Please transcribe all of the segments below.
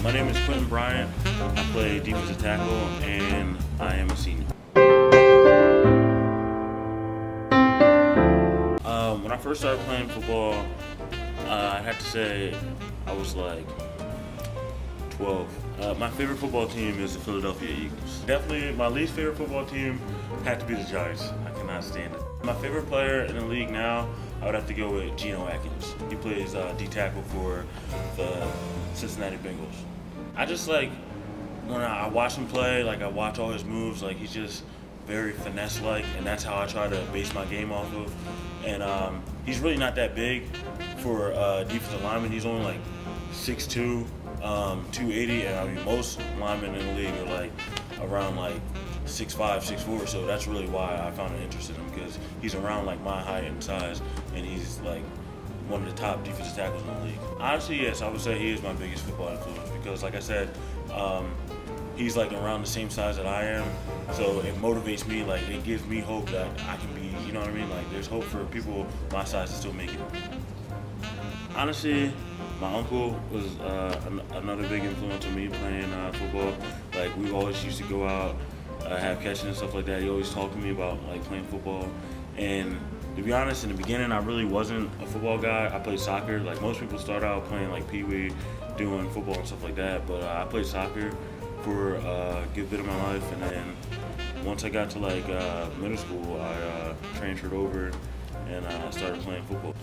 My name is Quentin Bryant. I play defensive tackle, and I am a senior. When I first started playing football, I have to say I was like 12. My favorite football team is the Philadelphia Eagles. Definitely my least favorite football team had to be the Giants. I cannot stand it. My favorite player in the league now, I would have to go with Geno Atkins. He plays D tackle for the Cincinnati Bengals. I just like, when I watch him play, like I watch all his moves, like he's just very finesse-like, and that's how I try to base my game off of. And he's really not that big for defensive lineman. He's only like 6'2", 280, and I mean most linemen in the league are like around like 6'5", 6'4", so that's really why I found an interest in him, because he's around like my height and size, and he's like one of the top defensive tackles in the league. Honestly, yes, I would say he is my biggest football influence, because like I said, he's like around the same size that I am, so it motivates me, like it gives me hope that I can be, you know what I mean? Like there's hope for people my size to still make it. Honestly, my uncle was another big influence on me playing football. Like we always used to go out, have catching and stuff like that. He always talked to me about like playing football. And to be honest, in the beginning, I really wasn't a football guy. I played soccer. Like most people start out playing like pee-wee, doing football and stuff like that. But I played soccer for a good bit of my life. And then once I got to like middle school, I transferred over and I started playing football.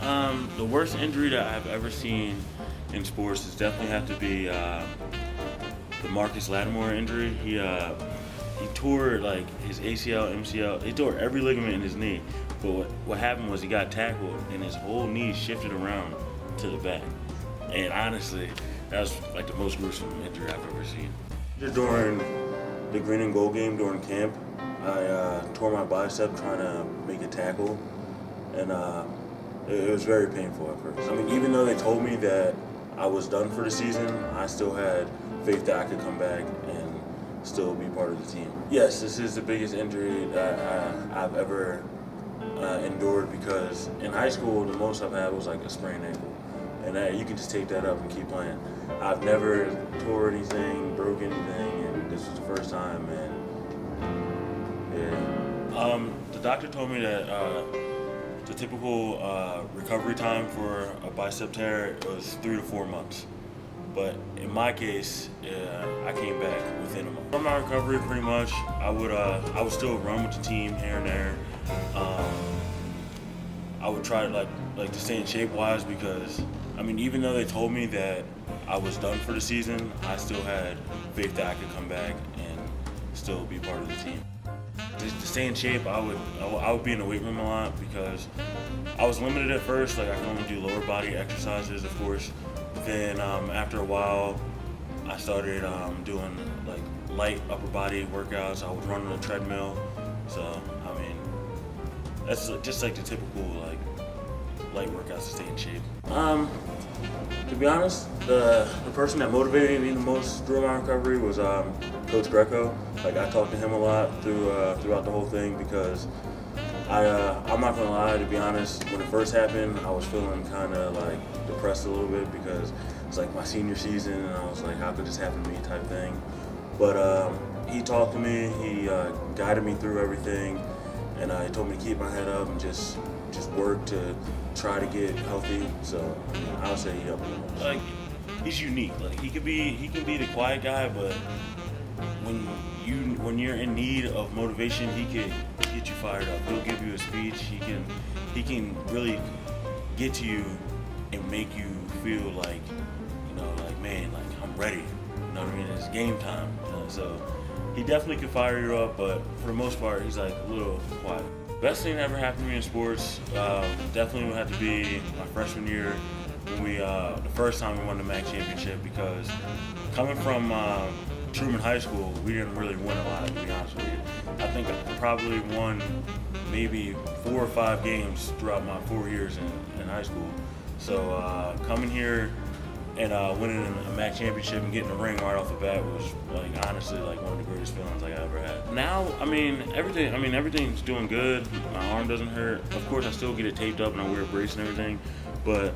The worst injury that I've ever seen in sports is definitely have to be the Marcus Lattimore injury. He tore like his ACL, MCL. He tore every ligament in his knee. But what happened was he got tackled and his whole knee shifted around to the back. And honestly, that was like the most gruesome injury I've ever seen. During the green and gold game during camp, I tore my bicep trying to make a tackle, and it was very painful at first. I mean, even though they told me that I was done for the season, I still had faith that I could come back and still be part of the team. Yes, this is the biggest injury that I've ever endured, because in high school, the most I've had was like a sprained ankle. And you can just take that up and keep playing. I've never tore anything, broke anything, and this was the first time, and yeah. The doctor told me that the typical recovery time for a bicep tear was 3 to 4 months. But in my case, I came back within a month. From my recovery, pretty much, I would still run with the team here and there. I would try to like to stay in shape wise, because I mean, even though they told me that I was done for the season, I still had faith that I could come back and still be part of the team. To stay in shape, I would be in the weight room a lot, because I was limited at first. Like I could only do lower body exercises, of course. Then after a while, I started doing like light upper body workouts. I would run on a treadmill. So I mean, that's just like the typical like light workouts to stay in shape. To be honest, the person that motivated me the most during my recovery was Coach Greco. Like I talked to him a lot throughout the whole thing, because I'm not gonna lie, to be honest, when it first happened, I was feeling kind of like depressed a little bit, because it's like my senior season, and I was like, how could this happen to me type thing. But he talked to me, he guided me through everything, and he told me to keep my head up and just work to try to get healthy. So I would say he helped me. Like he's unique. Like he can be the quiet guy, but when you're in need of motivation, he can get you fired up. He'll give you a speech. He can really get to you and make you feel like, you know, like, man, like I'm ready. You know what I mean? It's game time. You know? So he definitely can fire you up, but for the most part, he's like a little quiet. Best thing that ever happened to me in sports definitely would have to be my freshman year, when the first time we won the MAC championship, because coming from Truman High School, we didn't really win a lot, to be honest with you. I think I probably won maybe 4 or 5 games throughout my 4 years in high school. So coming here and winning a MAC championship and getting a ring right off the bat was like honestly like one of the greatest feelings like I ever had. Now, everything's doing good. My arm doesn't hurt. Of course, I still get it taped up and I wear a brace and everything, but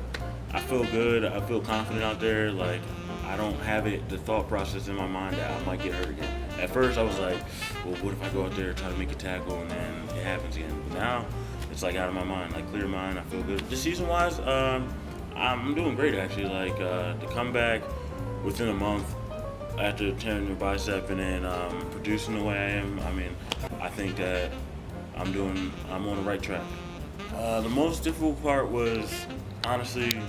I feel good. I feel confident out there. Like I don't have the thought process in my mind that I might get hurt again. At first I was like, well, what if I go out there and try to make a tackle and then it happens again? But now it's like out of my mind, like clear mind, I feel good. This season wise, I'm doing great actually. Like to come back within a month after tearing your bicep and then producing the way I am, I mean, I think that I'm on the right track. The most difficult part was honestly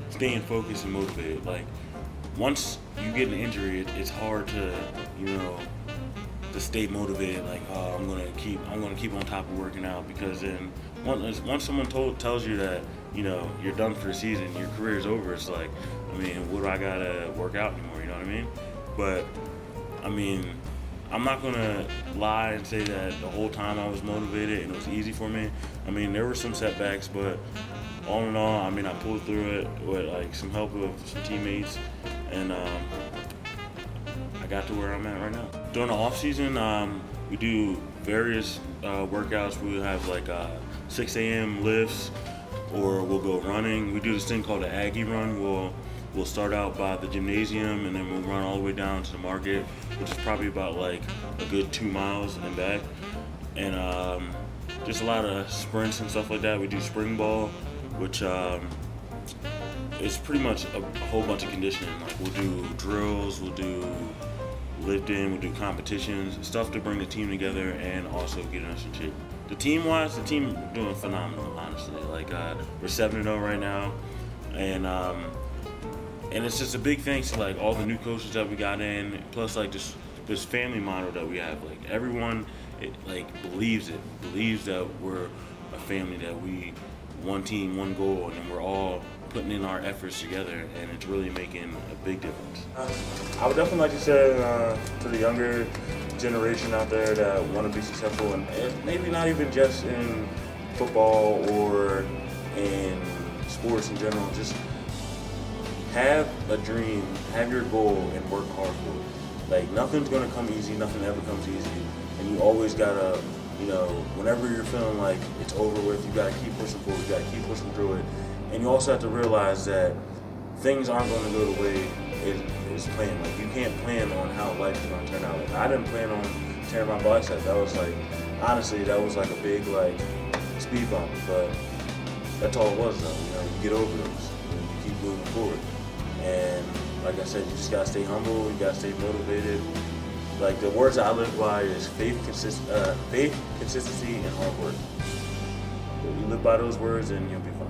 staying focused and motivated. Like once you get an injury, it's hard to, to stay motivated. Like, oh, I'm gonna keep on top of working out, because then once someone tells you that you're done for the season, your career's over, it's like, I mean, what do I gotta work out anymore? You know what I mean? But I mean, I'm not gonna lie and say that the whole time I was motivated and it was easy for me. I mean, there were some setbacks, but all in all, I mean, I pulled through it with like some help of some teammates, and I got to where I'm at right now. During the off season, we do various workouts. We have like 6 a.m. lifts, or we'll go running. We do this thing called the Aggie Run. We'll start out by the gymnasium, and then we'll run all the way down to the market, which is probably about like a good 2 miles and back. And just a lot of sprints and stuff like that. We do spring ball, which is pretty much a whole bunch of conditioning. Like we'll do drills, we'll do lifting, we'll do competitions, stuff to bring the team together and also get us in shape. The team doing phenomenal, honestly. Like we're 7-0 right now, and it's just a big thanks to like all the new coaches that we got in, plus like this family model that we have. Like everyone, believes that we're a family, that we one team, one goal, and then we're all putting in our efforts together, and it's really making a big difference. I would definitely like to say to the younger generation out there that want to be successful, and maybe not even just in football or in sports in general, just have a dream, have your goal, and work hard for it. Like nothing's gonna come easy, nothing ever comes easy, and you always gotta, whenever you're feeling like it's over with, you gotta keep pushing forward, you gotta keep pushing through it. And you also have to realize that things aren't going to go the way it's planned. Like you can't plan on how life is going to turn out. Like I didn't plan on tearing my bicep. That was like, honestly, that was like a big speed bump. But that's all it was though. You get over those and you keep moving forward. And like I said, you just gotta stay humble. You gotta stay motivated. Like the words that I live by is faith, consistency, and hard work. If you live by those words, then you'll be fine.